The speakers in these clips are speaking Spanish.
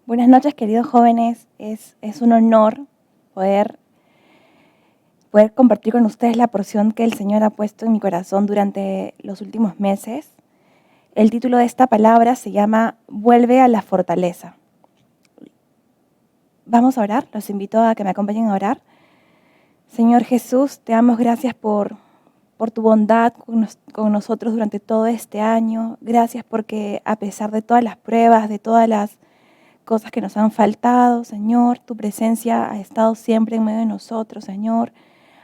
Buenas noches, queridos jóvenes. Es un honor poder, poder compartir con ustedes la porción que el Señor ha puesto en mi corazón durante los últimos meses. El título de esta palabra se llama Vuelve a la fortaleza. Vamos a orar. Los invito a que me acompañen a orar. Señor Jesús, te damos gracias por tu bondad con nosotros durante todo este año. Gracias porque a pesar de todas las pruebas, de todas las cosas que nos han faltado, Señor, tu presencia ha estado siempre en medio de nosotros, Señor.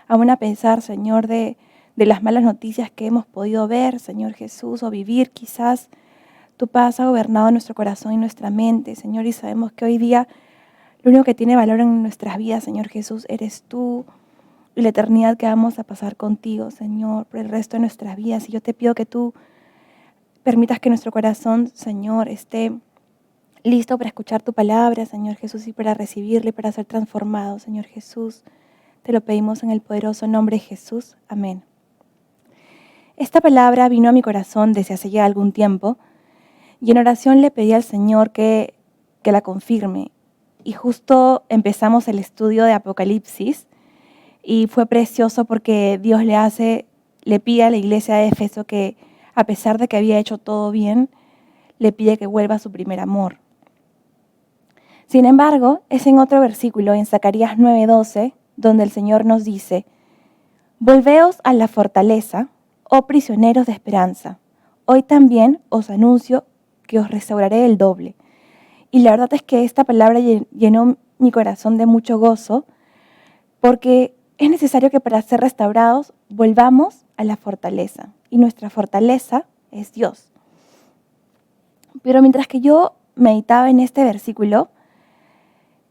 Aún a pesar, Señor, de las malas noticias que hemos podido ver, Señor Jesús, o vivir, quizás tu paz ha gobernado nuestro corazón y nuestra mente, Señor, y sabemos que hoy día lo único que tiene valor en nuestras vidas, Señor Jesús, eres tú y la eternidad que vamos a pasar contigo, Señor, por el resto de nuestras vidas. Y yo te pido que tú permitas que nuestro corazón, Señor, esté listo para escuchar tu palabra, Señor Jesús, y para recibirla y para ser transformado, Señor Jesús. Te lo pedimos en el poderoso nombre de Jesús. Amén. Esta palabra vino a mi corazón desde hace ya algún tiempo y en oración le pedí al Señor que la confirme. Y justo empezamos el estudio de Apocalipsis y fue precioso porque Dios le pide a la iglesia de Éfeso que, a pesar de que había hecho todo bien, le pide que vuelva a su primer amor. Sin embargo, es en otro versículo, en Zacarías 9:12, donde el Señor nos dice: «Volveos a la fortaleza, oh prisioneros de esperanza. Hoy también os anuncio que os restauraré el doble». Y la verdad es que esta palabra llenó mi corazón de mucho gozo, porque es necesario que para ser restaurados volvamos a la fortaleza. Y nuestra fortaleza es Dios. Pero mientras que yo meditaba en este versículo,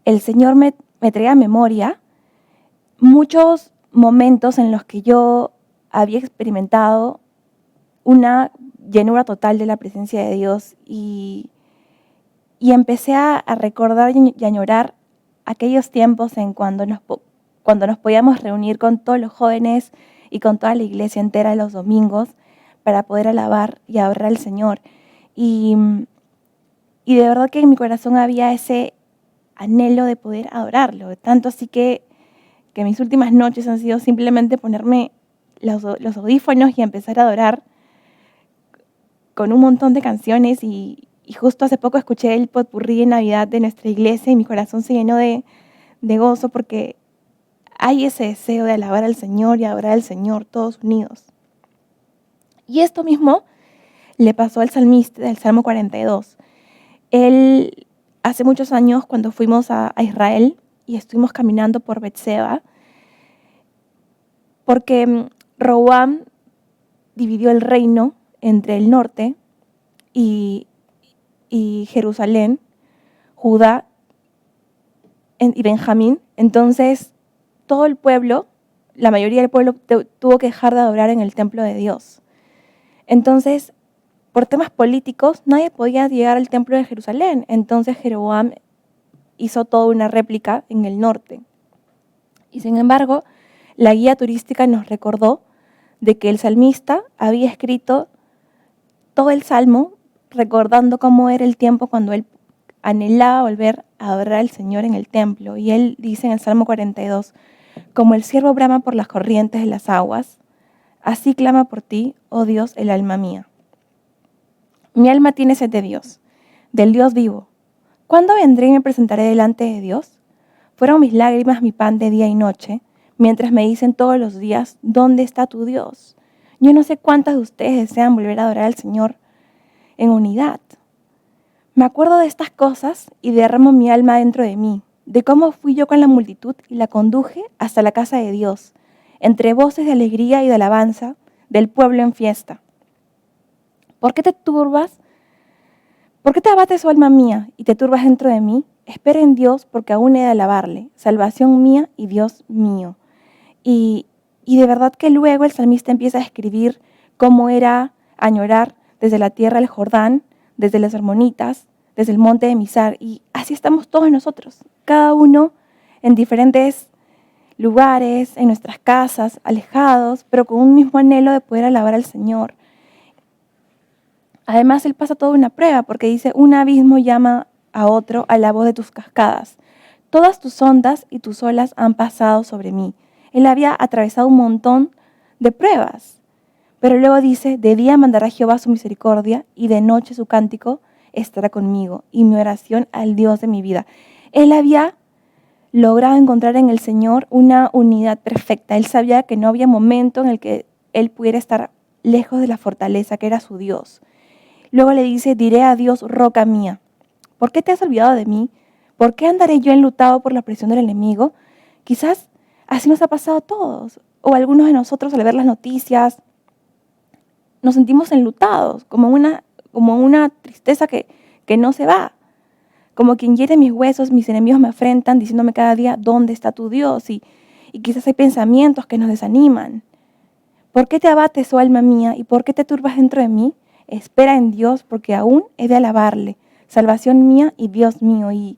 el Señor me traía a memoria muchos momentos en los que yo había experimentado una llenura total de la presencia de Dios y empecé a recordar y añorar aquellos tiempos en cuando nos podíamos reunir con todos los jóvenes y con toda la iglesia entera los domingos para poder alabar y adorar al Señor. Y de verdad que en mi corazón había ese anhelo de poder adorarlo, tanto así que mis últimas noches han sido simplemente ponerme los audífonos y empezar a adorar con un montón de canciones y justo hace poco escuché el potpurrí de Navidad de nuestra iglesia y mi corazón se llenó de gozo porque hay ese deseo de alabar al Señor y adorar al Señor todos unidos. Y esto mismo le pasó al salmista del Salmo 42. Él, hace muchos años, cuando fuimos a Israel y estuvimos caminando por Betseba, porque Roboam dividió el reino entre el norte y Jerusalén, Judá y Benjamín. Entonces, todo el pueblo, la mayoría del pueblo tuvo que dejar de adorar en el templo de Dios. Entonces, por temas políticos, nadie podía llegar al templo de Jerusalén. Entonces, Jeroboam hizo toda una réplica en el norte. Y sin embargo, la guía turística nos recordó de que el salmista había escrito todo el salmo recordando cómo era el tiempo cuando él anhelaba volver a adorar al Señor en el templo. Y él dice en el Salmo 42, «Como el ciervo brama por las corrientes de las aguas, así clama por ti, oh Dios, el alma mía». Mi alma tiene sed de Dios, del Dios vivo. ¿Cuándo vendré y me presentaré delante de Dios? Fueron mis lágrimas mi pan de día y noche, mientras me dicen todos los días, ¿dónde está tu Dios? Yo no sé cuántas de ustedes desean volver a adorar al Señor en unidad. Me acuerdo de estas cosas y derramo mi alma dentro de mí, de cómo fui yo con la multitud y la conduje hasta la casa de Dios, entre voces de alegría y de alabanza del pueblo en fiesta. ¿Por qué te turbas? ¿Por qué te abates, oh alma mía, y te turbas dentro de mí? Espera en Dios, porque aún he de alabarle, salvación mía y Dios mío. Y de verdad que luego el salmista empieza a escribir cómo era añorar desde la tierra del Jordán, desde las Hermonitas, desde el monte de Mizar. Y así estamos todos nosotros, cada uno en diferentes lugares, en nuestras casas, alejados, pero con un mismo anhelo de poder alabar al Señor. Además, él pasa toda una prueba porque dice, un abismo llama a otro a la voz de tus cascadas. Todas tus ondas y tus olas han pasado sobre mí. Él había atravesado un montón de pruebas. Pero luego dice, de día mandará Jehová su misericordia y de noche su cántico estará conmigo y mi oración al Dios de mi vida. Él había logrado encontrar en el Señor una unidad perfecta. Él sabía que no había momento en el que él pudiera estar lejos de la fortaleza que era su Dios. Luego le dice, diré a Dios, roca mía, ¿por qué te has olvidado de mí? ¿Por qué andaré yo enlutado por la presión del enemigo? Quizás así nos ha pasado a todos, o algunos de nosotros al ver las noticias, nos sentimos enlutados, como una tristeza que no se va. Como quien hiere mis huesos, mis enemigos me afrentan, diciéndome cada día, ¿dónde está tu Dios? Y quizás hay pensamientos que nos desaniman. ¿Por qué te abates, oh alma mía? ¿Y por qué te turbas dentro de mí? Espera en Dios, porque aún he de alabarle, salvación mía y Dios mío. Y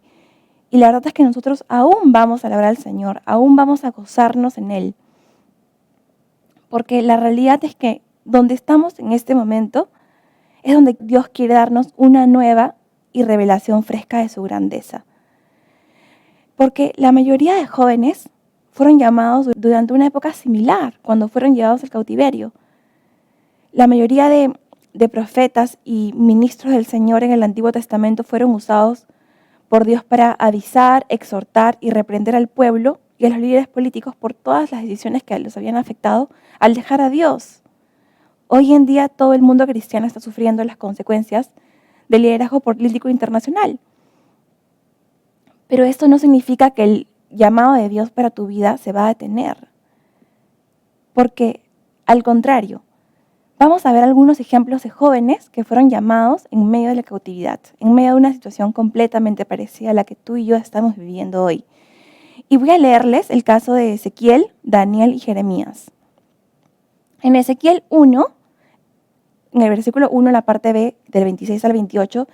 la verdad es que nosotros aún vamos a alabar al Señor, aún vamos a gozarnos en Él. Porque la realidad es que donde estamos en este momento es donde Dios quiere darnos una nueva y revelación fresca de su grandeza. Porque la mayoría de jóvenes fueron llamados durante una época similar, cuando fueron llevados al cautiverio. La mayoría de profetas y ministros del Señor en el Antiguo Testamento fueron usados por Dios para avisar, exhortar y reprender al pueblo y a los líderes políticos por todas las decisiones que los habían afectado al dejar a Dios. Hoy en día todo el mundo cristiano está sufriendo las consecuencias del liderazgo político internacional. Pero esto no significa que el llamado de Dios para tu vida se va a detener. Porque, al contrario, vamos a ver algunos ejemplos de jóvenes que fueron llamados en medio de la cautividad, en medio de una situación completamente parecida a la que tú y yo estamos viviendo hoy. Y voy a leerles el caso de Ezequiel, Daniel y Jeremías. En Ezequiel 1, en el versículo 1, la parte B, del 26 al 28,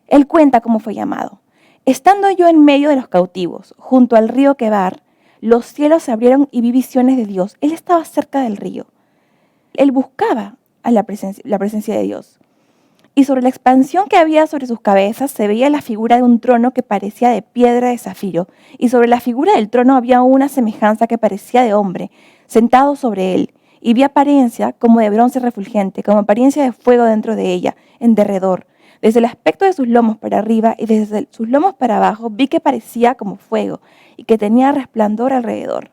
él cuenta cómo fue llamado. Estando yo en medio de los cautivos, junto al río Quebar, los cielos se abrieron y vi visiones de Dios. Él estaba cerca del río. Él buscaba a la presencia de Dios. Y sobre la expansión que había sobre sus cabezas se veía la figura de un trono que parecía de piedra de zafiro. Y sobre la figura del trono había una semejanza que parecía de hombre, sentado sobre él. Y vi apariencia como de bronce refulgente, como apariencia de fuego dentro de ella, en derredor. Desde el aspecto de sus lomos para arriba y desde sus lomos para abajo vi que parecía como fuego y que tenía resplandor alrededor.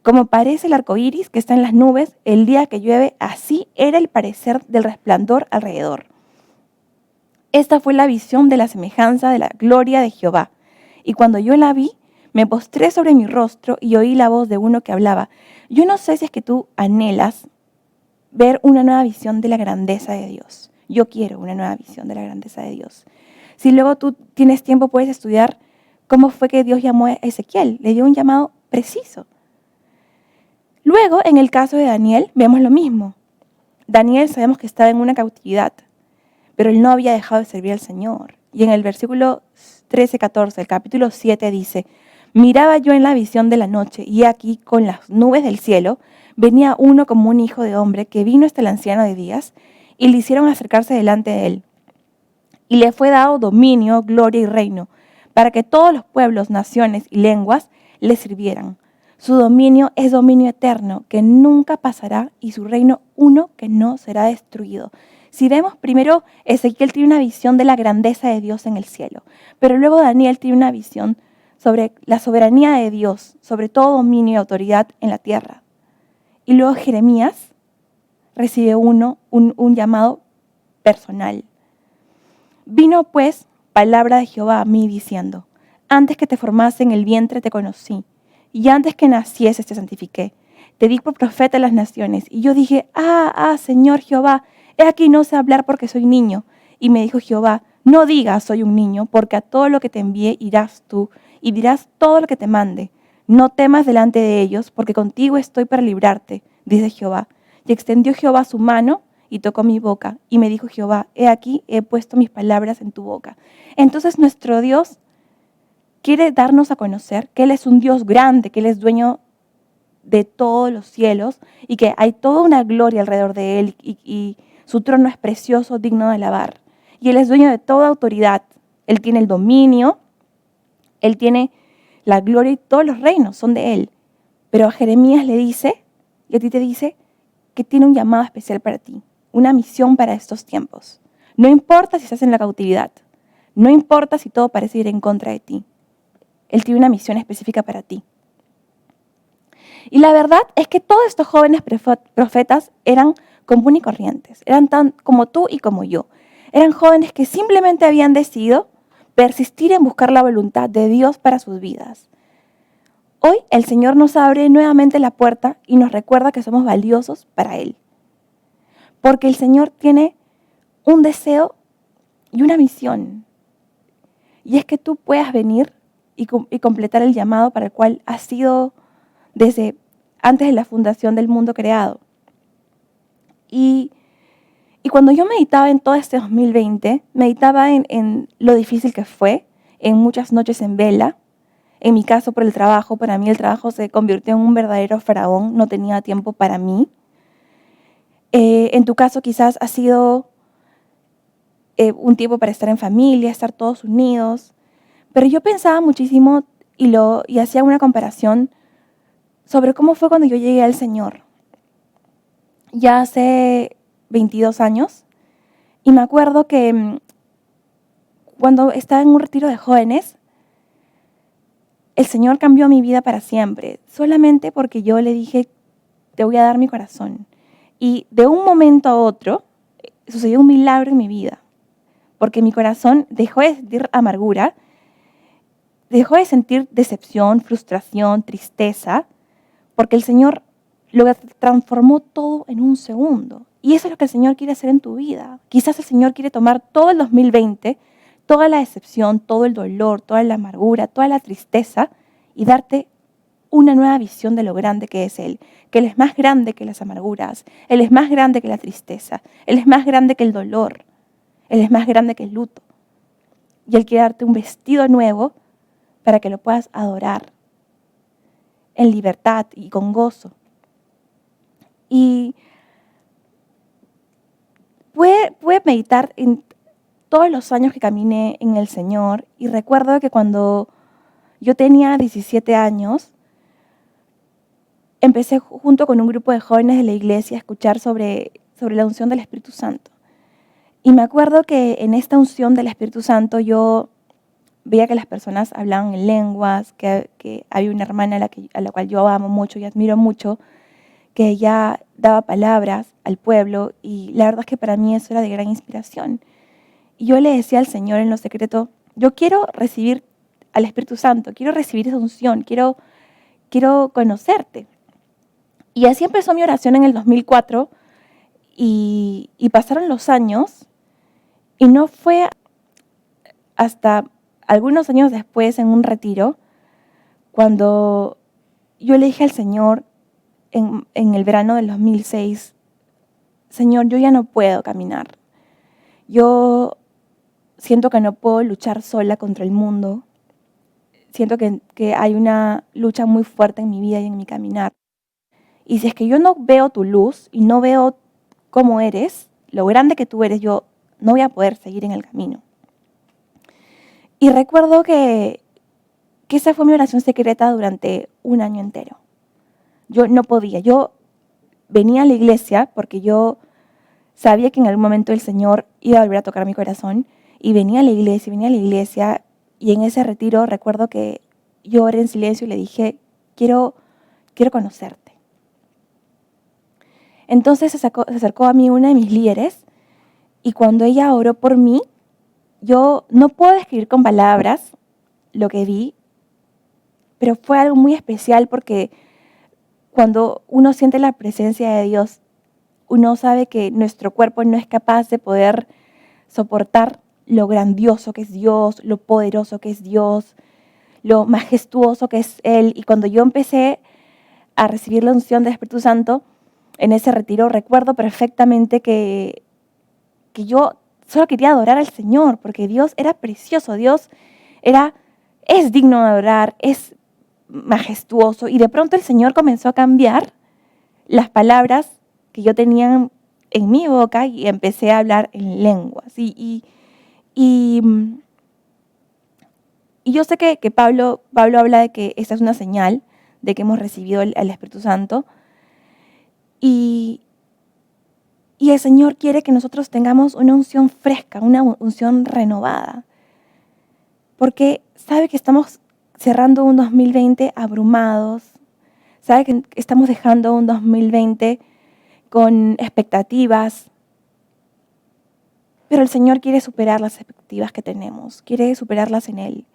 Como parece el arco iris que está en las nubes el día que llueve, así era el parecer del resplandor alrededor. Esta fue la visión de la semejanza de la gloria de Jehová. Y cuando yo la vi, me postré sobre mi rostro y oí la voz de uno que hablaba. Yo no sé si es que tú anhelas ver una nueva visión de la grandeza de Dios. Yo quiero una nueva visión de la grandeza de Dios. Si luego tú tienes tiempo, puedes estudiar cómo fue que Dios llamó a Ezequiel. Le dio un llamado preciso. Luego, en el caso de Daniel, vemos lo mismo. Daniel sabemos que estaba en una cautividad, pero él no había dejado de servir al Señor. Y en el versículo 13-14, el capítulo 7 dice, miraba yo en la visión de la noche, y aquí con las nubes del cielo venía uno como un hijo de hombre que vino hasta el anciano de días, y le hicieron acercarse delante de él. Y le fue dado dominio, gloria y reino, para que todos los pueblos, naciones y lenguas le sirvieran. Su dominio es dominio eterno, que nunca pasará, y su reino uno que no será destruido. Si vemos primero, Ezequiel tiene una visión de la grandeza de Dios en el cielo, pero luego Daniel tiene una visión sobre la soberanía de Dios, sobre todo dominio y autoridad en la tierra. Y luego Jeremías recibe un llamado personal. Vino pues palabra de Jehová a mí diciendo, antes que te formase en el vientre te conocí, y antes que nacieses te santifiqué. Te di por profeta a las naciones. Y yo dije, Señor Jehová, he aquí no sé hablar porque soy niño. Y me dijo Jehová, no digas soy un niño, porque a todo lo que te envíe irás tú, y dirás todo lo que te mande. No temas delante de ellos, porque contigo estoy para librarte, dice Jehová. Y extendió Jehová su mano y tocó mi boca. Y me dijo Jehová, he aquí he puesto mis palabras en tu boca. Entonces nuestro Dios quiere darnos a conocer que Él es un Dios grande, que Él es dueño de todos los cielos y que hay toda una gloria alrededor de Él y su trono es precioso, digno de alabar. Y Él es dueño de toda autoridad Él tiene el dominio, Él tiene la gloria y todos los reinos son de Él. Pero a Jeremías le dice, y a ti te dice, que tiene un llamado especial para ti, una misión para estos tiempos. No importa si estás en la cautividad, no importa si todo parece ir en contra de ti. Él tiene una misión específica para ti. Y la verdad es que todos estos jóvenes profetas eran común y corrientes, eran tan como tú y como yo. Eran jóvenes que simplemente habían decidido persistir en buscar la voluntad de Dios para sus vidas. Hoy el Señor nos abre nuevamente la puerta y nos recuerda que somos valiosos para Él. Porque el Señor tiene un deseo y una misión. Y es que tú puedas venir y completar el llamado para el cual has sido desde antes de la fundación del mundo creado. Y cuando yo meditaba en todo este 2020, meditaba en lo difícil que fue, en muchas noches en vela. En mi caso, por el trabajo, para mí el trabajo se convirtió en un verdadero faraón, no tenía tiempo para mí. En tu caso quizás ha sido un tiempo para estar en familia, estar todos unidos. Pero yo pensaba muchísimo y hacía una comparación sobre cómo fue cuando yo llegué al Señor. Ya hace 22 años. Y me acuerdo que cuando estaba en un retiro de jóvenes, el Señor cambió mi vida para siempre, solamente porque yo le dije, te voy a dar mi corazón. Y de un momento a otro sucedió un milagro en mi vida, porque mi corazón dejó de sentir amargura, dejó de sentir decepción, frustración, tristeza, porque el Señor lo transformó todo en un segundo. Y eso es lo que el Señor quiere hacer en tu vida. Quizás el Señor quiere tomar todo el 2020, toda la decepción, todo el dolor, toda la amargura, toda la tristeza y darte una nueva visión de lo grande que es Él. Que Él es más grande que las amarguras, Él es más grande que la tristeza, Él es más grande que el dolor, Él es más grande que el luto. Y Él quiere darte un vestido nuevo para que lo puedas adorar en libertad y con gozo. Y pude meditar en todos los años que caminé en el Señor y recuerdo que cuando yo tenía 17 años, empecé junto con un grupo de jóvenes de la iglesia a escuchar sobre la unción del Espíritu Santo. Y me acuerdo que en esta unción del Espíritu Santo yo veía que las personas hablaban en lenguas, que había una hermana a la cual yo amo mucho y admiro mucho, que ella daba palabras al pueblo y la verdad es que para mí eso era de gran inspiración. Y yo le decía al Señor en lo secreto, yo quiero recibir al Espíritu Santo, quiero recibir esa unción, quiero conocerte. Y así empezó mi oración en el 2004 y pasaron los años y no fue hasta algunos años después en un retiro cuando yo le dije al Señor en el verano del 2006, Señor, yo ya no puedo caminar. Yo siento que no puedo luchar sola contra el mundo. Siento que hay una lucha muy fuerte en mi vida y en mi caminar. Y si es que yo no veo tu luz y no veo cómo eres, lo grande que tú eres, yo no voy a poder seguir en el camino. Y recuerdo que esa fue mi oración secreta durante un año entero. Yo no podía. Yo venía a la iglesia porque yo sabía que en algún momento el Señor iba a volver a tocar mi corazón y venía a la iglesia y en ese retiro recuerdo que yo oré en silencio y le dije, quiero conocerte. Entonces se acercó a mí una de mis líderes y cuando ella oró por mí, yo no puedo describir con palabras lo que vi, pero fue algo muy especial porque cuando uno siente la presencia de Dios, uno sabe que nuestro cuerpo no es capaz de poder soportar lo grandioso que es Dios, lo poderoso que es Dios, lo majestuoso que es Él. Y cuando yo empecé a recibir la unción del Espíritu Santo, en ese retiro recuerdo perfectamente que yo solo quería adorar al Señor, porque Dios era precioso, Dios es digno de adorar, es majestuoso. Y de pronto el Señor comenzó a cambiar las palabras que yo tenía en mi boca y empecé a hablar en lenguas. Y Y yo sé que Pablo habla de que esta es una señal de que hemos recibido al Espíritu Santo. Y el Señor quiere que nosotros tengamos una unción fresca, una unción renovada. Porque sabe que estamos cerrando un 2020 abrumados. Sabe que estamos dejando un 2020 con expectativas. Pero el Señor quiere superar las expectativas que tenemos. Quiere superarlas en Él.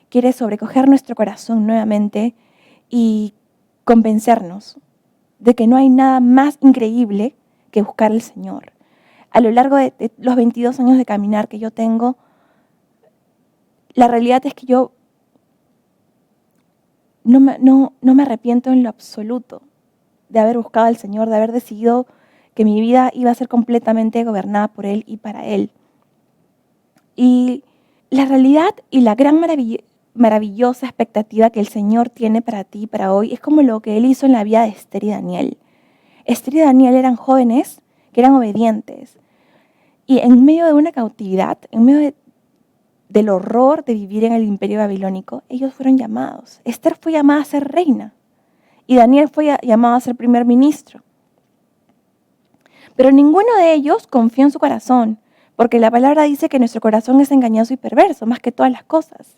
Quiere sobrecoger nuestro corazón nuevamente y convencernos de que no hay nada más increíble que buscar al Señor. A lo largo de los 22 años de caminar que yo tengo, la realidad es que yo no me arrepiento en lo absoluto de haber buscado al Señor, de haber decidido que mi vida iba a ser completamente gobernada por Él y para Él. Y la realidad y la gran maravillosa expectativa que el Señor tiene para ti y para hoy es como lo que Él hizo en la vida de Esther y Daniel. Esther y Daniel eran jóvenes que eran obedientes. Y en medio de una cautividad, en medio del horror de vivir en el imperio babilónico, ellos fueron llamados. Esther fue llamada a ser reina y Daniel fue llamado a ser primer ministro. Pero ninguno de ellos confió en su corazón, porque la palabra dice que nuestro corazón es engañoso y perverso, más que todas las cosas.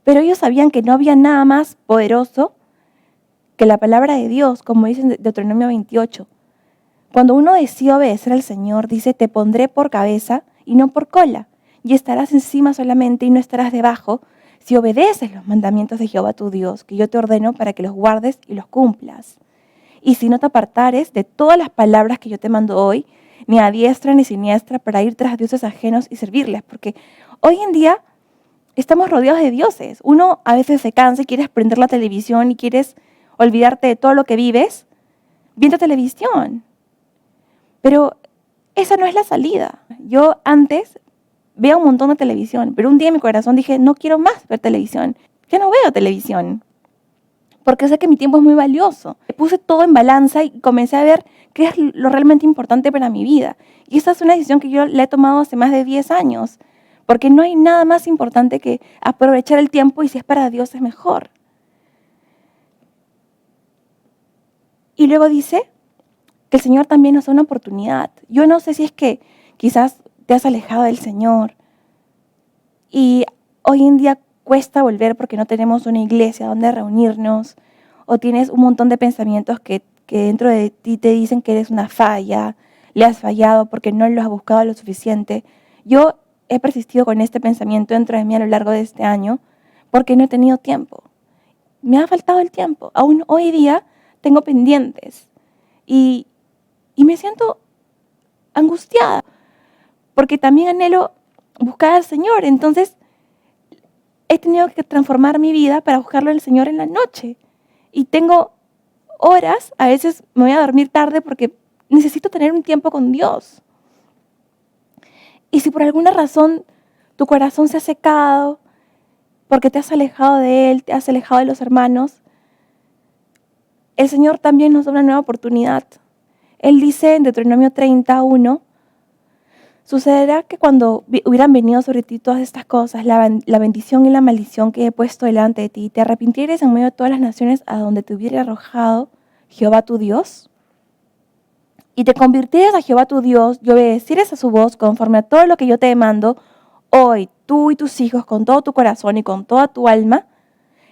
Pero ellos sabían que no había nada más poderoso que la palabra de Dios, como dice en Deuteronomio 28. Cuando uno decide obedecer al Señor, dice, te pondré por cabeza y no por cola, y estarás encima solamente y no estarás debajo, si obedeces los mandamientos de Jehová tu Dios, que yo te ordeno para que los guardes y los cumplas. Y si no te apartares de todas las palabras que yo te mando hoy, ni a diestra ni siniestra, para ir tras dioses ajenos y servirles, porque hoy en día estamos rodeados de dioses. Uno a veces se cansa y quieres prender la televisión y quieres olvidarte de todo lo que vives viendo televisión. Pero esa no es la salida. Yo antes veía un montón de televisión, pero un día en mi corazón dije, no quiero más ver televisión. Ya no veo televisión, porque sé que mi tiempo es muy valioso. Puse todo en balanza y comencé a ver qué es lo realmente importante para mi vida. Y esta es una decisión que yo la he tomado hace más de 10 años, porque no hay nada más importante que aprovechar el tiempo y si es para Dios es mejor. Y luego dice que el Señor también nos da una oportunidad. Yo no sé si es que quizás te has alejado del Señor y hoy en día cuesta volver porque no tenemos una iglesia donde reunirnos o tienes un montón de pensamientos que dentro de ti te dicen que eres una falla, le has fallado porque no lo has buscado lo suficiente. Yo he persistido con este pensamiento dentro de mí a lo largo de este año porque no he tenido tiempo. Me ha faltado el tiempo. Aún hoy día tengo pendientes y me siento angustiada porque también anhelo buscar al Señor. Entonces, he tenido que transformar mi vida para buscarlo al Señor en la noche. Y tengo horas, a veces me voy a dormir tarde porque necesito tener un tiempo con Dios. Y si por alguna razón tu corazón se ha secado, porque te has alejado de Él, te has alejado de los hermanos, el Señor también nos da una nueva oportunidad. Él dice en Deuteronomio 31, sucederá que cuando hubieran venido sobre ti todas estas cosas, la bendición y la maldición que he puesto delante de ti, te arrepintieres en medio de todas las naciones a donde te hubiera arrojado Jehová tu Dios, y te convirtieres a Jehová tu Dios y obedecieres a su voz conforme a todo lo que yo te mando, hoy tú y tus hijos con todo tu corazón y con toda tu alma,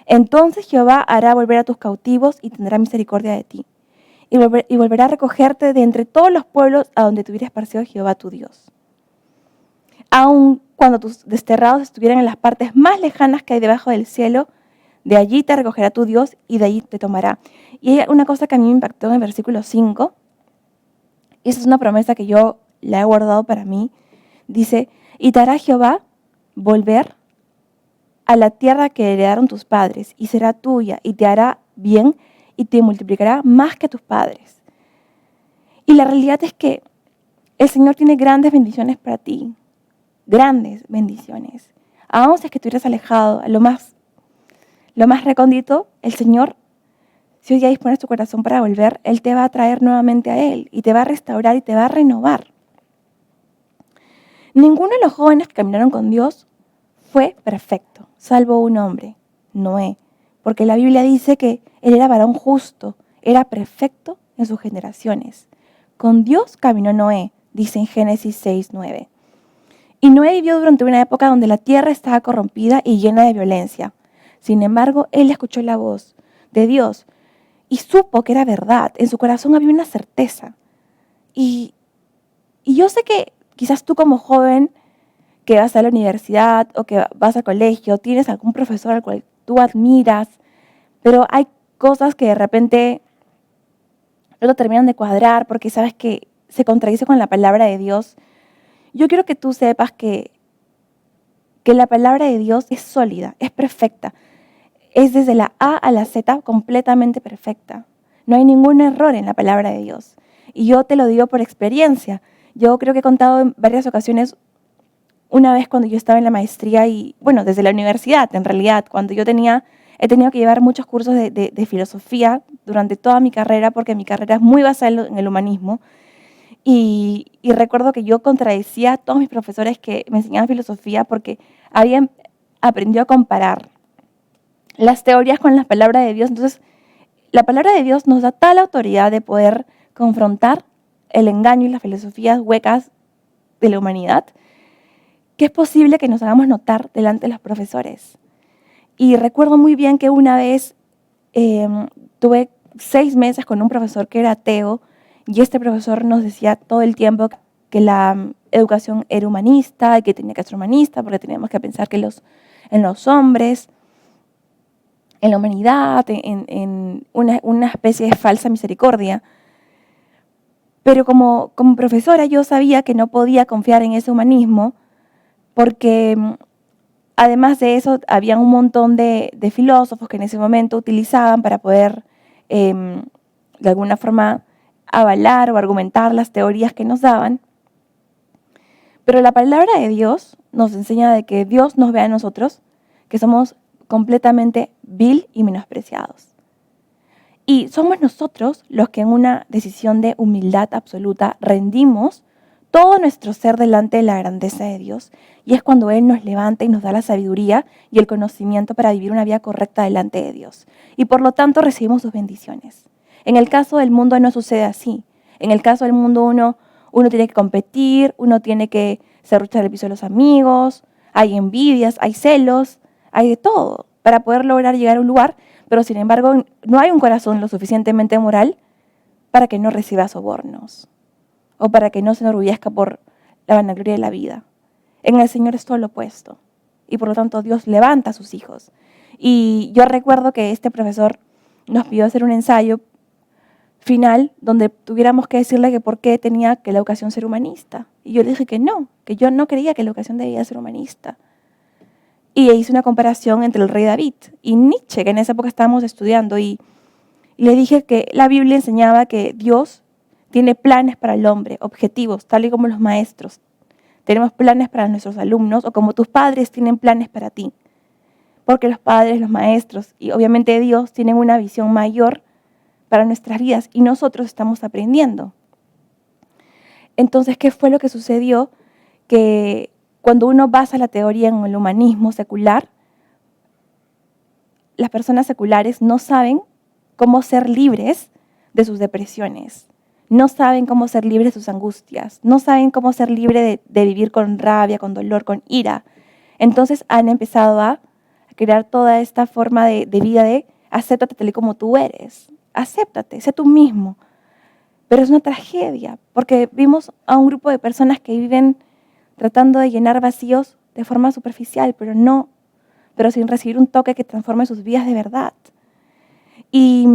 entonces Jehová hará volver a tus cautivos y tendrá misericordia de ti. Y volverá a recogerte de entre todos los pueblos a donde te hubiera esparcido Jehová tu Dios. Aun cuando tus desterrados estuvieran en las partes más lejanas que hay debajo del cielo, de allí te recogerá tu Dios y de allí te tomará. Y hay una cosa que a mí me impactó en el versículo 5, y esa es una promesa que yo la he guardado para mí. Dice, y te hará Jehová volver a la tierra que heredaron tus padres, y será tuya, y te hará bien, y te multiplicará más que a tus padres. Y la realidad es que el Señor tiene grandes bendiciones para ti, grandes bendiciones. Aún si es que estuvieras alejado a lo más recóndito, el Señor, si hoy ya dispones tu corazón para volver, Él te va a traer nuevamente a Él, y te va a restaurar y te va a renovar. Ninguno de los jóvenes que caminaron con Dios fue perfecto. salvo un hombre, Noé, porque la Biblia dice que él era varón justo, era perfecto en sus generaciones. Con Dios caminó Noé, dice en Génesis 6:9. Y Noé vivió durante una época donde la tierra estaba corrompida y llena de violencia. Sin embargo, él escuchó la voz de Dios y supo que era verdad. En su corazón había una certeza. Y yo sé que quizás tú como joven que vas a la universidad o que vas al colegio, tienes algún profesor al cual tú admiras, pero hay cosas que de repente no lo terminan de cuadrar porque sabes que se contradice con la palabra de Dios. Yo quiero que tú sepas que la palabra de Dios es sólida, es perfecta. Es desde la A a la Z completamente perfecta. No hay ningún error en la palabra de Dios. Y yo te lo digo por experiencia. Yo creo que he contado en varias ocasiones, una vez cuando yo estaba en la maestría y, bueno, desde la universidad, en realidad, cuando he tenido que llevar muchos cursos de filosofía durante toda mi carrera, porque mi carrera es muy basada en el humanismo. Y recuerdo que yo contradecía a todos mis profesores que me enseñaban filosofía porque habían aprendido a comparar las teorías con la palabra de Dios. Entonces, la palabra de Dios nos da tal autoridad de poder confrontar el engaño y las filosofías huecas de la humanidad, que es posible que nos hagamos notar delante de los profesores. Y recuerdo muy bien que una vez tuve 6 meses con un profesor que era ateo, y este profesor nos decía todo el tiempo que la educación era humanista y que tenía que ser humanista porque teníamos que pensar que en los hombres, en la humanidad, en una especie de falsa misericordia. Pero como profesora yo sabía que no podía confiar en ese humanismo porque además de eso había un montón de filósofos que en ese momento utilizaban para poder de alguna forma avalar o argumentar las teorías que nos daban. Pero la palabra de Dios nos enseña de que Dios nos ve a nosotros, que somos completamente vil y menospreciados. Y somos nosotros los que en una decisión de humildad absoluta rendimos todo nuestro ser delante de la grandeza de Dios, y es cuando Él nos levanta y nos da la sabiduría y el conocimiento para vivir una vida correcta delante de Dios. Y por lo tanto recibimos sus bendiciones. En el caso del mundo no sucede así. En el caso del mundo uno tiene que competir, uno tiene que serruchar el piso de los amigos, hay envidias, hay celos, hay de todo para poder lograr llegar a un lugar, pero sin embargo no hay un corazón lo suficientemente moral para que no reciba sobornos o para que no se enorgullezca por la vanagloria de la vida. En el Señor es todo lo opuesto y por lo tanto Dios levanta a sus hijos. Y yo recuerdo que este profesor nos pidió hacer un ensayo final donde tuviéramos que decirle que por qué tenía que la educación ser humanista. Y yo le dije que yo no creía que la educación debía ser humanista. Y hice una comparación entre el rey David y Nietzsche, que en esa época estábamos estudiando, y le dije que la Biblia enseñaba que Dios tiene planes para el hombre, objetivos, tal y como los maestros. Tenemos planes para nuestros alumnos o como tus padres tienen planes para ti. Porque los padres, los maestros y obviamente Dios tienen una visión mayor para nuestras vidas y nosotros estamos aprendiendo. Entonces, ¿qué fue lo que sucedió? Que cuando uno basa la teoría en el humanismo secular, las personas seculares no saben cómo ser libres de sus depresiones, no saben cómo ser libres de sus angustias, no saben cómo ser libres de vivir con rabia, con dolor, con ira. Entonces han empezado a crear toda esta forma de vida de acéptate tal y como tú eres. Acéptate, sé tú mismo. Pero es una tragedia, porque vimos a un grupo de personas que viven tratando de llenar vacíos de forma superficial, pero sin recibir un toque que transforme sus vidas de verdad. Y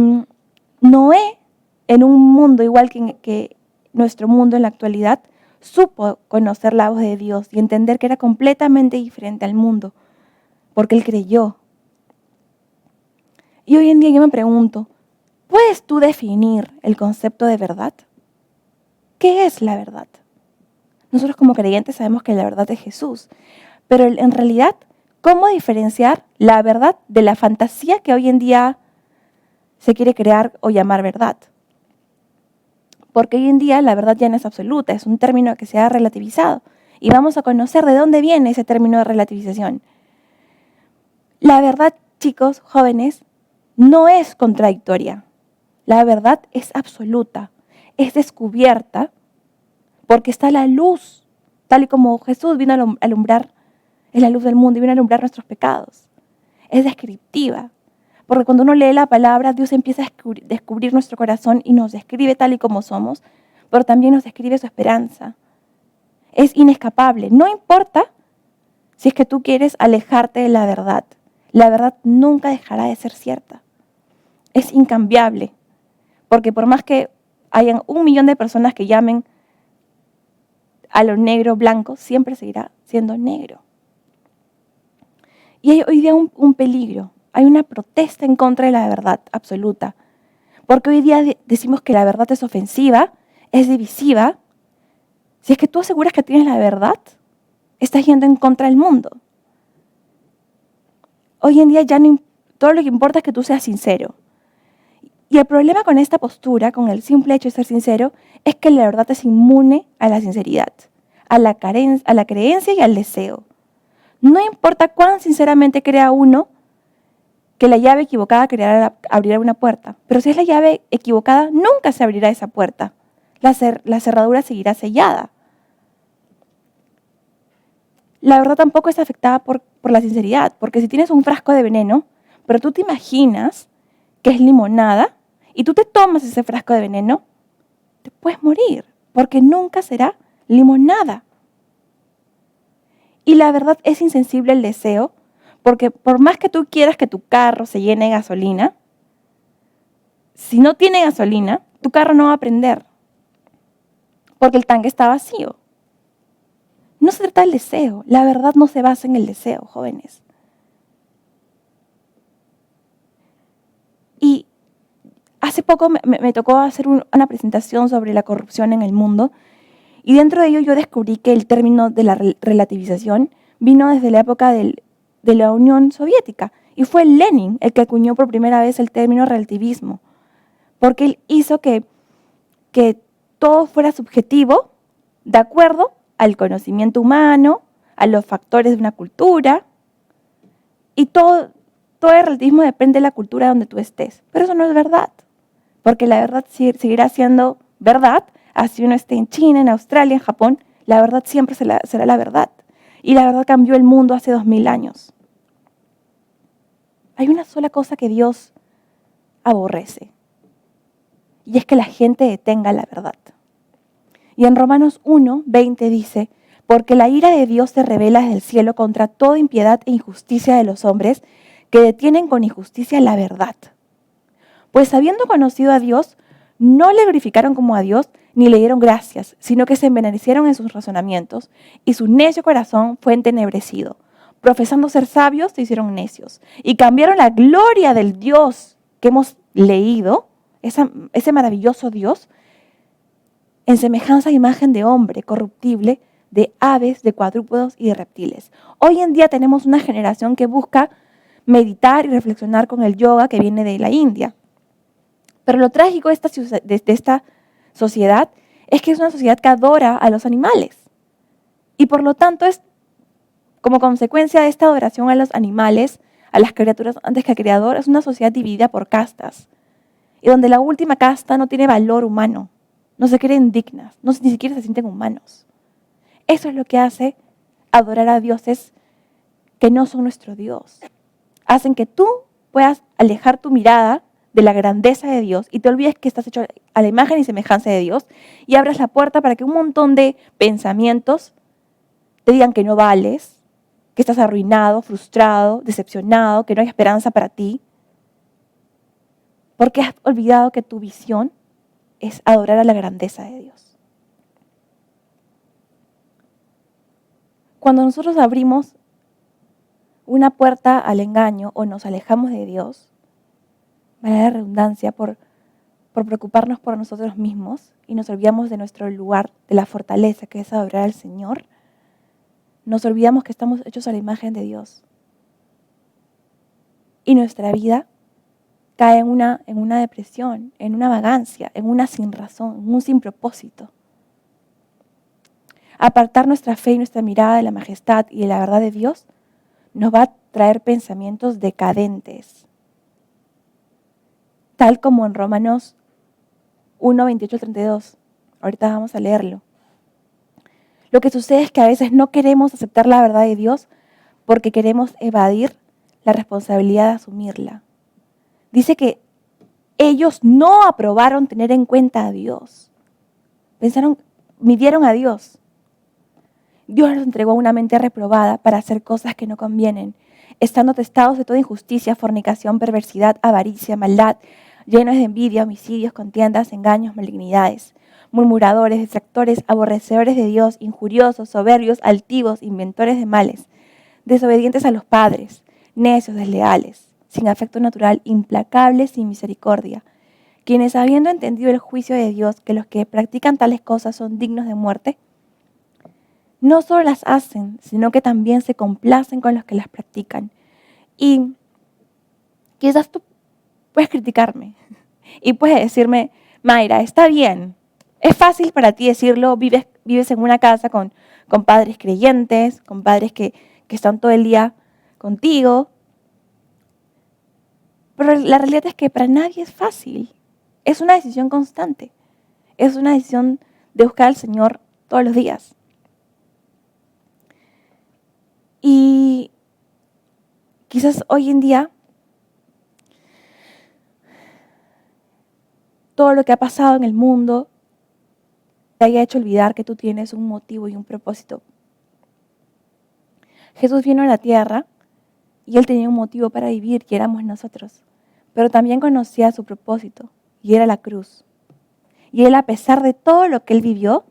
Noé, en un mundo igual que nuestro mundo en la actualidad, supo conocer la voz de Dios y entender que era completamente diferente al mundo, porque él creyó. Y hoy en día yo me pregunto, ¿puedes tú definir el concepto de verdad? ¿Qué es la verdad? Nosotros como creyentes sabemos que la verdad es Jesús, pero en realidad, ¿cómo diferenciar la verdad de la fantasía que hoy en día se quiere crear o llamar verdad? Porque hoy en día la verdad ya no es absoluta, es un término que se ha relativizado. Y vamos a conocer de dónde viene ese término de relativización. La verdad, chicos, jóvenes, no es contradictoria. La verdad es absoluta, es descubierta porque está la luz, tal y como Jesús vino a alumbrar, es la luz del mundo y vino a alumbrar nuestros pecados. Es descriptiva, porque cuando uno lee la palabra, Dios empieza a descubrir nuestro corazón y nos describe tal y como somos, pero también nos describe su esperanza. Es inescapable, no importa si es que tú quieres alejarte de la verdad nunca dejará de ser cierta. Es incambiable, porque por más que hayan 1.000.000 de personas que llamen a lo negro blanco, siempre seguirá siendo negro. Y hay hoy día un peligro, hay una protesta en contra de la verdad absoluta, porque hoy día decimos que la verdad es ofensiva, es divisiva. Si es que tú aseguras que tienes la verdad, estás yendo en contra del mundo. Hoy en día ya no, todo lo que importa es que tú seas sincero. Y el problema con esta postura, con el simple hecho de ser sincero, es que la verdad es inmune a la sinceridad, a la creencia y al deseo. No importa cuán sinceramente crea uno que la llave equivocada abrirá una puerta, pero si es la llave equivocada, nunca se abrirá esa puerta. La cerradura seguirá sellada. La verdad tampoco es afectada por la sinceridad, porque si tienes un frasco de veneno, pero tú te imaginas que es limonada, y tú te tomas ese frasco de veneno, te puedes morir, porque nunca será limonada. Y la verdad es insensible al deseo, porque por más que tú quieras que tu carro se llene de gasolina, si no tiene gasolina, tu carro no va a prender, porque el tanque está vacío. No se trata del deseo, la verdad no se basa en el deseo, jóvenes. Y hace poco me tocó hacer una presentación sobre la corrupción en el mundo, y dentro de ello yo descubrí que el término de la relativización vino desde la época de la Unión Soviética, y fue Lenin el que acuñó por primera vez el término relativismo, porque él hizo que todo fuera subjetivo de acuerdo al conocimiento humano, a los factores de una cultura, y todo el relativismo depende de la cultura donde tú estés. Pero eso no es verdad, porque la verdad seguirá siendo verdad, así uno esté en China, en Australia, en Japón, la verdad siempre será la verdad. Y la verdad cambió el mundo hace 2000 años. Hay una sola cosa que Dios aborrece, y es que la gente detenga la verdad. Y en Romanos 1:20 dice, porque la ira de Dios se revela desde el cielo contra toda impiedad e injusticia de los hombres que detienen con injusticia la verdad. Pues habiendo conocido a Dios, no le glorificaron como a Dios ni le dieron gracias, sino que se envanecieron en sus razonamientos y su necio corazón fue entenebrecido. Profesando ser sabios, se hicieron necios y cambiaron la gloria del Dios que hemos leído, ese maravilloso Dios, en semejanza e imagen de hombre corruptible, de aves, de cuadrúpedos y de reptiles. Hoy en día tenemos una generación que busca meditar y reflexionar con el yoga que viene de la India. Pero lo trágico de esta sociedad es que es una sociedad que adora a los animales. Y por lo tanto, es como consecuencia de esta adoración a los animales, a las criaturas antes que al Creador, es una sociedad dividida por castas. Y donde la última casta no tiene valor humano. No se creen dignas, ni siquiera se sienten humanos. Eso es lo que hace adorar a dioses que no son nuestro Dios. Hacen que tú puedas alejar tu mirada de la grandeza de Dios y te olvides que estás hecho a la imagen y semejanza de Dios y abras la puerta para que un montón de pensamientos te digan que no vales, que estás arruinado, frustrado, decepcionado, que no hay esperanza para ti, porque has olvidado que tu visión es adorar a la grandeza de Dios. Cuando nosotros abrimos una puerta al engaño o nos alejamos de Dios, vale la redundancia, por preocuparnos por nosotros mismos y nos olvidamos de nuestro lugar, de la fortaleza que es adorar al Señor, nos olvidamos que estamos hechos a la imagen de Dios. Y nuestra vida cae en una depresión, en una vagancia, en una sin razón, en un sin propósito. Apartar nuestra fe y nuestra mirada de la majestad y de la verdad de Dios nos va a traer pensamientos decadentes, tal como en Romanos 1, 28 al 32. Ahorita vamos a leerlo. Lo que sucede es que a veces no queremos aceptar la verdad de Dios porque queremos evadir la responsabilidad de asumirla. Dice que ellos no aprobaron tener en cuenta a Dios. Midieron a Dios. Dios los entregó a una mente reprobada para hacer cosas que no convienen, estando atestados de toda injusticia, fornicación, perversidad, avaricia, maldad, llenos de envidia, homicidios, contiendas, engaños, malignidades, murmuradores, detractores, aborrecedores de Dios, injuriosos, soberbios, altivos, inventores de males, desobedientes a los padres, necios, desleales, sin afecto natural, implacables, sin misericordia, quienes habiendo entendido el juicio de Dios, que los que practican tales cosas son dignos de muerte, no solo las hacen, sino que también se complacen con los que las practican. Y quizás tú puedes criticarme y puedes decirme, Mayra, está bien, es fácil para ti decirlo, vives en una casa con padres creyentes, con padres que están todo el día contigo, pero la realidad es que para nadie es fácil, es una decisión constante, es una decisión de buscar al Señor todos los días. Y quizás hoy en día todo lo que ha pasado en el mundo te haya hecho olvidar que tú tienes un motivo y un propósito. Jesús vino a la tierra y Él tenía un motivo para vivir y éramos nosotros, pero también conocía su propósito y era la cruz. Y Él, a pesar de todo lo que Él vivió,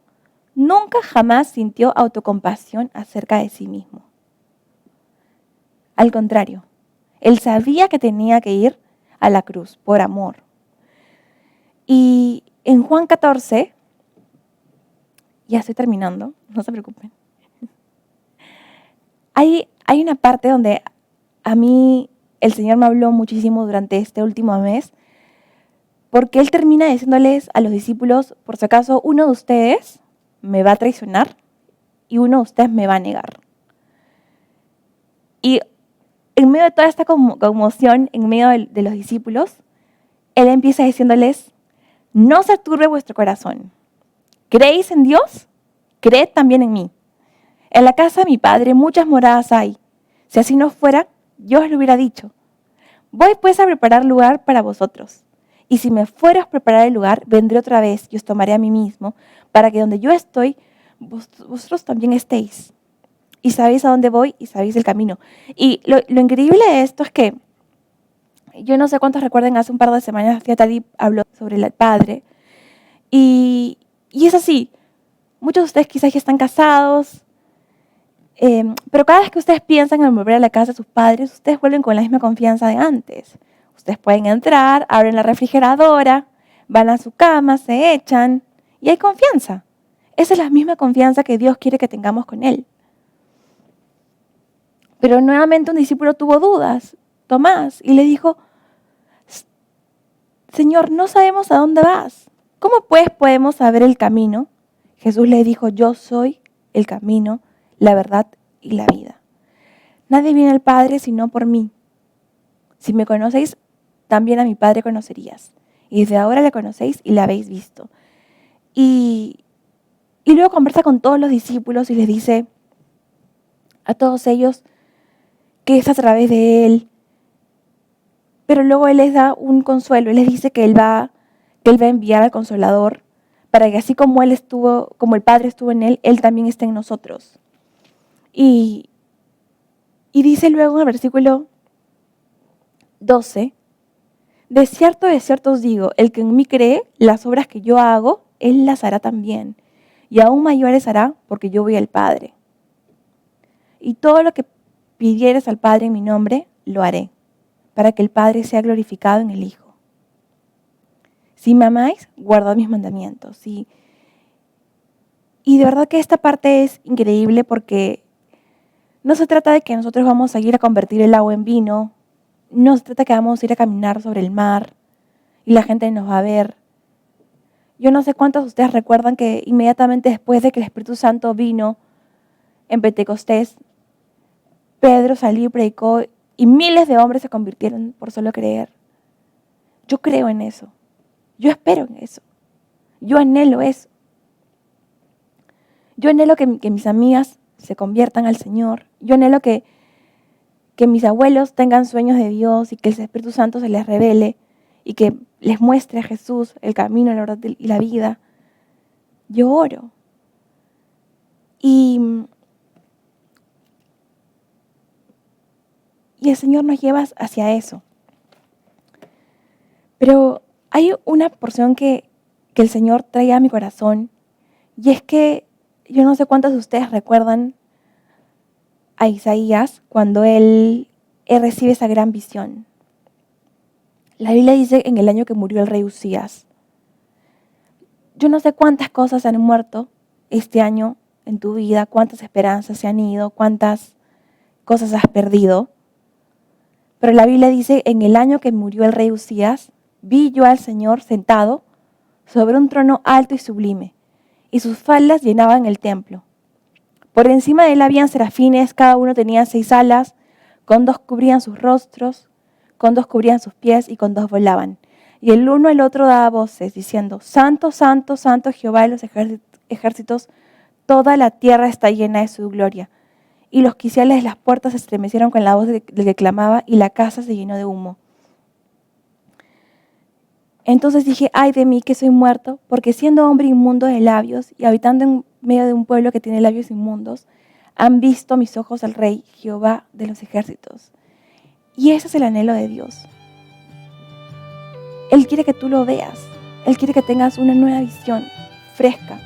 nunca jamás sintió autocompasión acerca de sí mismo. Al contrario, Él sabía que tenía que ir a la cruz por amor. Y en Juan 14, ya estoy terminando, no se preocupen. Hay una parte donde a mí el Señor me habló muchísimo durante este último mes, porque Él termina diciéndoles a los discípulos, por si acaso uno de ustedes me va a traicionar y uno de ustedes me va a negar. Y en medio de toda esta conmoción, en medio de los discípulos, Él empieza diciéndoles, no se turbe vuestro corazón. ¿Creéis en Dios? Creed también en mí. En la casa de mi Padre muchas moradas hay. Si así no fuera, yo os lo hubiera dicho. Voy pues a preparar lugar para vosotros. Y si me fuera a preparar el lugar, vendré otra vez y os tomaré a mí mismo, para que donde yo estoy, vosotros también estéis. Y sabéis a dónde voy y sabéis el camino. Y lo increíble de esto es que, yo no sé cuántos recuerden, hace un par de semanas Tía Talib habló sobre el Padre. Y es así. Muchos de ustedes quizás ya están casados, pero cada vez que ustedes piensan en volver a la casa de sus padres, ustedes vuelven con la misma confianza de antes. Ustedes pueden entrar, abren la refrigeradora, van a su cama, se echan y hay confianza. Esa es la misma confianza que Dios quiere que tengamos con Él. Pero nuevamente un discípulo tuvo dudas, Tomás, y le dijo, Señor, no sabemos a dónde vas. ¿Cómo pues podemos saber el camino? Jesús le dijo, yo soy el camino, la verdad y la vida. Nadie viene al Padre sino por mí. Si me conocéis, también a mi Padre conocerías. Y desde ahora le conocéis y la habéis visto. Y luego conversa con todos los discípulos y les dice a todos ellos que es a través de Él. Pero luego Él les da un consuelo. Él les dice que Él va a enviar al Consolador para que así como como el Padre estuvo en Él también esté en nosotros. Y dice luego en el versículo 12, de cierto os digo, el que en mí cree, las obras que yo hago, Él las hará también. Y aún mayores hará, porque yo voy al Padre. Y todo lo que pidieres al Padre en mi nombre, lo haré, para que el Padre sea glorificado en el Hijo. Si me amáis, guardad mis mandamientos. Y de verdad que esta parte es increíble porque no se trata de que nosotros vamos a ir a convertir el agua en vino, no se trata de que vamos a ir a caminar sobre el mar y la gente nos va a ver. Yo no sé cuántos de ustedes recuerdan que inmediatamente después de que el Espíritu Santo vino en Pentecostés, Pedro salió y predicó y miles de hombres se convirtieron por solo creer. Yo creo en eso. Yo espero en eso. Yo anhelo eso. Yo anhelo que mis amigas se conviertan al Señor. Yo anhelo que mis abuelos tengan sueños de Dios y que el Espíritu Santo se les revele y que les muestre a Jesús el camino, la verdad y la vida. Yo oro. Y el Señor nos lleva hacia eso. Pero hay una porción que el Señor trae a mi corazón, y es que yo no sé cuántos de ustedes recuerdan a Isaías cuando él recibe esa gran visión. La Biblia dice en el año que murió el rey Usías. Yo no sé cuántas cosas han muerto este año en tu vida, cuántas esperanzas se han ido, cuántas cosas has perdido. Pero la Biblia dice, en el año que murió el rey Usías, vi yo al Señor sentado sobre un trono alto y sublime, y sus faldas llenaban el templo. Por encima de él habían serafines, cada uno tenía 6 alas, con 2 cubrían sus rostros, con 2 cubrían sus pies y con 2 volaban. Y el uno al otro daba voces, diciendo, Santo, Santo, Santo Jehová de los ejércitos, toda la tierra está llena de su gloria. Y los quiciales de las puertas se estremecieron con la voz del que clamaba, y la casa se llenó de humo. Entonces dije, ay de mí que soy muerto, porque siendo hombre inmundo de labios y habitando en medio de un pueblo que tiene labios inmundos, han visto mis ojos al Rey Jehová de los ejércitos. Y ese es el anhelo de Dios. Él quiere que tú lo veas. Él quiere que tengas una nueva visión fresca,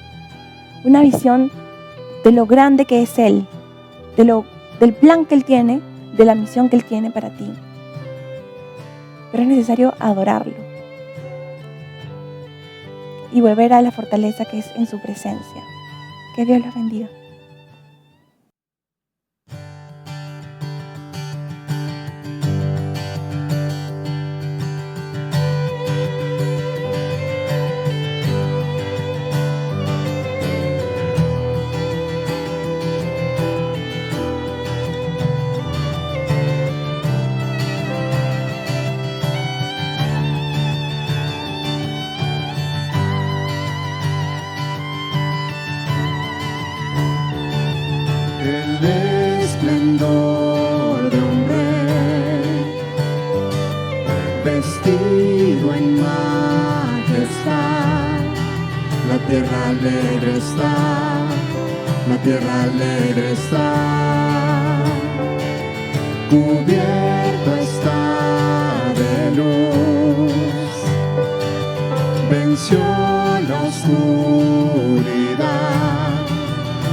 una visión de lo grande que es Él, del plan que Él tiene, de la misión que Él tiene para ti. Pero es necesario adorarlo y volver a la fortaleza que es en su presencia. Que Dios los bendiga. El esplendor de un rey, vestido en majestad. La tierra alegre está, la tierra alegre está. Cubierta está de luz, venció la oscuridad.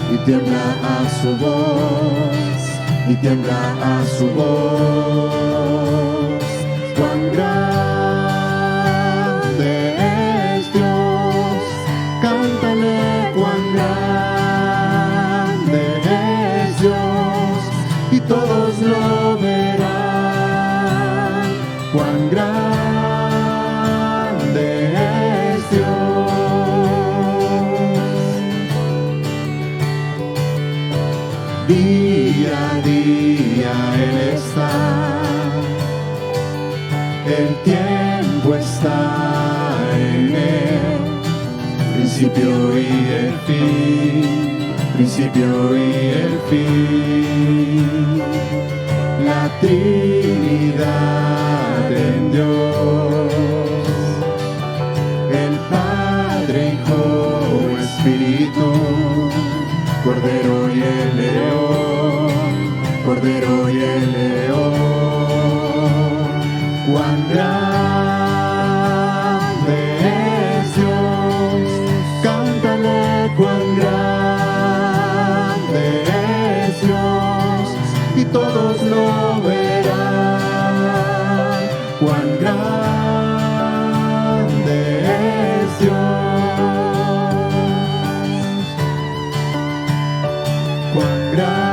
Y tiembla a su voz, y tiembla a su voz. Cuán grande es Dios, cántale cuán grande es Dios, y todos lo verán. Cuán grande es Dios. Día a día Él está, el tiempo está en Él, principio y el fin, principio y el fin. La Trinidad en Dios, el Padre, Hijo, Espíritu, Cordero y el león, Cordero y el león. Cuán grande es Dios, cántale cuán grande es Dios, y todos lo verán. Cuán grande es Dios. Cuán grande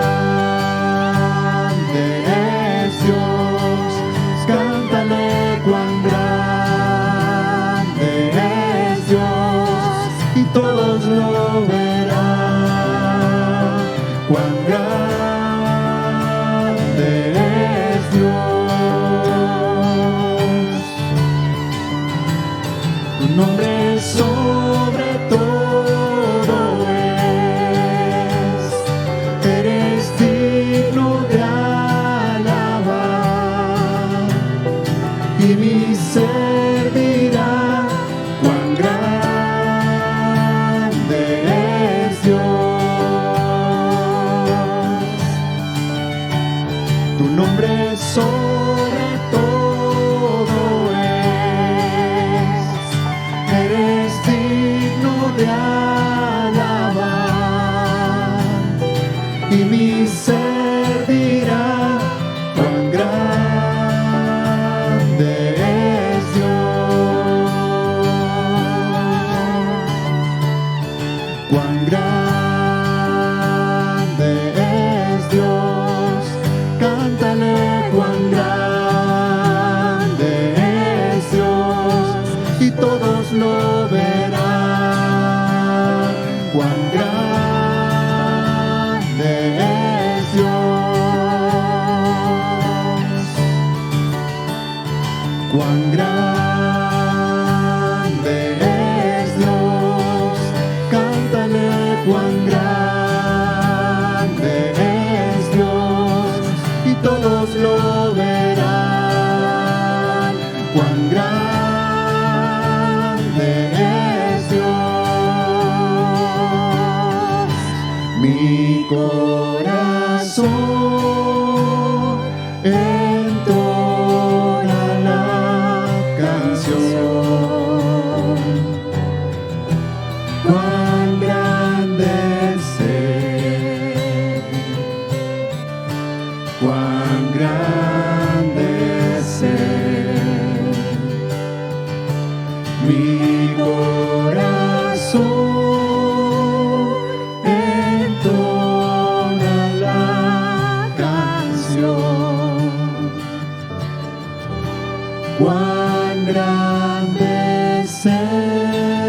Tu nombre sobre todo es. Eres digno de alabar, y mi ser dirá cuán grande es Dios. Tu nombre sobre todo es. Eres digno de alabar, y mi ser dirá cuán grande es Dios. Cuán grande es Dios. Cántale cuán grande es Dios, y todos lo verán. Cuán grande es Dios. Cuán grande es Dios. Cántale cuán grande es Dios, y todos lo verán. Cuán grande es Dios. Mi corazón entona la canción. Cuán grande es Él. Cuán grande es Él. Mi corazón entona la canción. Cuán grande es Él.